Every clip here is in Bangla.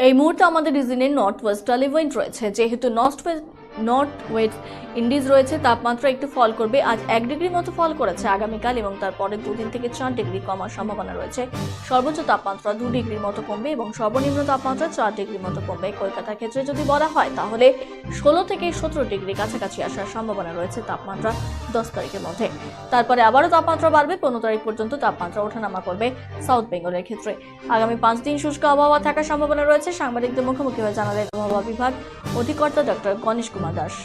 এই মুহূর্তে আমাদের রিজনে নর্থ ওয়েস্টার্লি উইন্ড রয়েছে। যেহেতু নর্থ ওয়েস্ট ইন্ডিজ রয়েছে, তাপমাত্রা একটু ফল করবে। আজ 1 ডিগ্রি মতো ফল করেছে। আগামীকাল এবং তারপরে 2 দিন থেকে 4 ডিগ্রি কমার সম্ভাবনা রয়েছে। সর্বোচ্চ তাপমাত্রা 2 ডিগ্রির মতো কমবে এবং সর্বনিম্ন তাপমাত্রা 4 ডিগ্রির মতো কমবে। কলকাতার ক্ষেত্রে যদি বলা হয় তাহলে 16 থেকে 17 ডিগ্রি কাছাকাছি আসার সম্ভাবনা রয়েছে তাপমাত্রা 10 তারিখের মধ্যে। তারপরে আবারও তাপমাত্রা বাড়বে। 15 তারিখ পর্যন্ত তাপমাত্রা ওঠানামা করবে সাউথ বেঙ্গলের ক্ষেত্রে। আগামী 5 দিন শুষ্ক আবহাওয়া থাকার সম্ভাবনা রয়েছে। সাংবাদিকদের মুখোমুখি হয়ে জানালেন আবহাওয়া বিভাগ অধিকর্তা ডক্টর গণেশ কুমার দাস।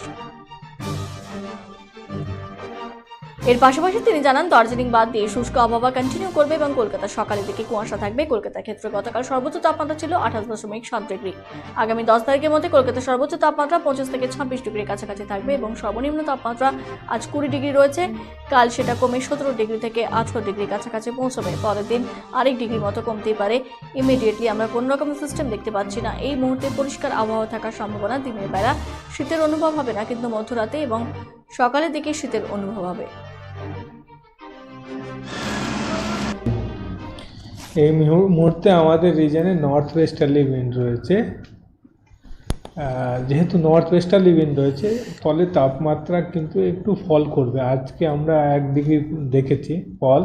এর পাশাপাশি তিনি জানান, দার্জিলিং বাদ দিয়ে শুষ্ক আবহাওয়া কন্টিনিউ করবে এবং কলকাতার সকালের দিকে কুয়াশা থাকবে। কলকাতার ক্ষেত্রে গতকাল সর্বোচ্চ তাপমাত্রা ছিল 28.7 ডিগ্রি। আগামী 10 তারিখের মধ্যে কলকাতার সর্বোচ্চ তাপমাত্রা 25 থেকে 26 ডিগ্রির কাছাকাছি থাকবে এবং সর্বনিম্ন তাপমাত্রা আজ 20 ডিগ্রি রয়েছে। কাল সেটা কমে 17 ডিগ্রি থেকে 18 ডিগ্রির কাছাকাছি পৌঁছবে। পরের দিন আরেক ডিগ্রি মতো কমতেই পারে। ইমিডিয়েটলি আমরা কোনো রকম সিস্টেম দেখতে পাচ্ছি না। এই মুহূর্তে পরিষ্কার আবহাওয়া থাকার সম্ভাবনা। দিনের বেলা শীতের অনুভব হবে না, কিন্তু মধ্যরাতে এবং সকালের দিকে শীতের অনুভব হবে। এই মুহূর্তে আমাদের রিজনে নর্থ ওয়েস্টার্লি উইন্ড রয়েছে। যেহেতু নর্থ ওয়েস্টার্লি উইন্ড রয়েছে, ফলে তাপমাত্রা কিন্তু একটু ফল করবে। আজকে আমরা 1 ডিগ্রি দেখেছি ফল।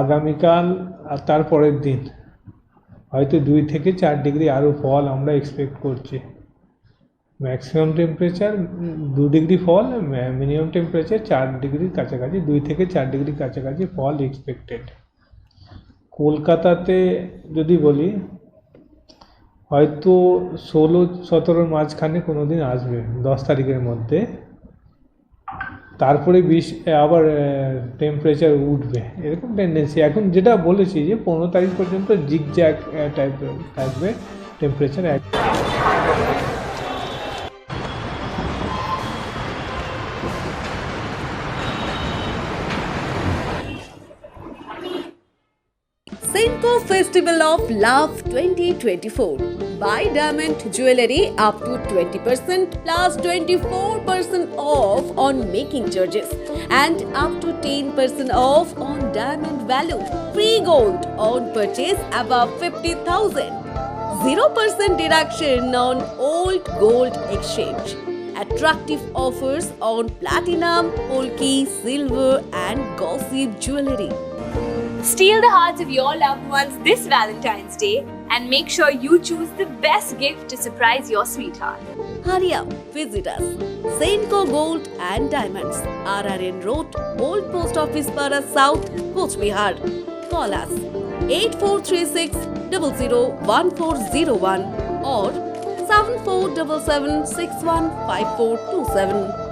আগামীকাল আর তারপরের দিন হয়তো 2 থেকে 4 ডিগ্রি আরও ফল আমরা এক্সপেক্ট করছি। ম্যাক্সিমাম টেম্পারেচার 2 ডিগ্রি ফল, মিনিমাম টেম্পারেচার 4 ডিগ্রির কাছাকাছি, 2 থেকে 4 ডিগ্রির কাছাকাছি ফল এক্সপেক্টেড। কলকাতাতে যদি বলি, হয়তো 16-17 মাঝখানে কোনো দিন আসবে 10 তারিখের মধ্যে। তারপরে আবার টেম্পারেচার উঠবে, এরকম টেন্ডেন্সি। এখন যেটা বলেছি যে 15 তারিখ পর্যন্ত জিগজ্যাগ টাইপ থাকবে temperature. Senco Festival of Love 2024. Buy diamond jewelry up to 20% plus 24% off on making charges and up to 10% off on diamond value. Free gold on purchase above 50,000. 0% deduction on old gold exchange. Attractive offers on platinum, polki, silver and gossip jewelry. Steal the hearts of your loved ones this Valentine's Day and make sure you choose the best gift to surprise your sweetheart. Hurry up, visit us. Senco Gold and Diamonds, RRN Road, Old Post Office Para South, Coach Bihar. Call us 8436 001401 or 7477 615427.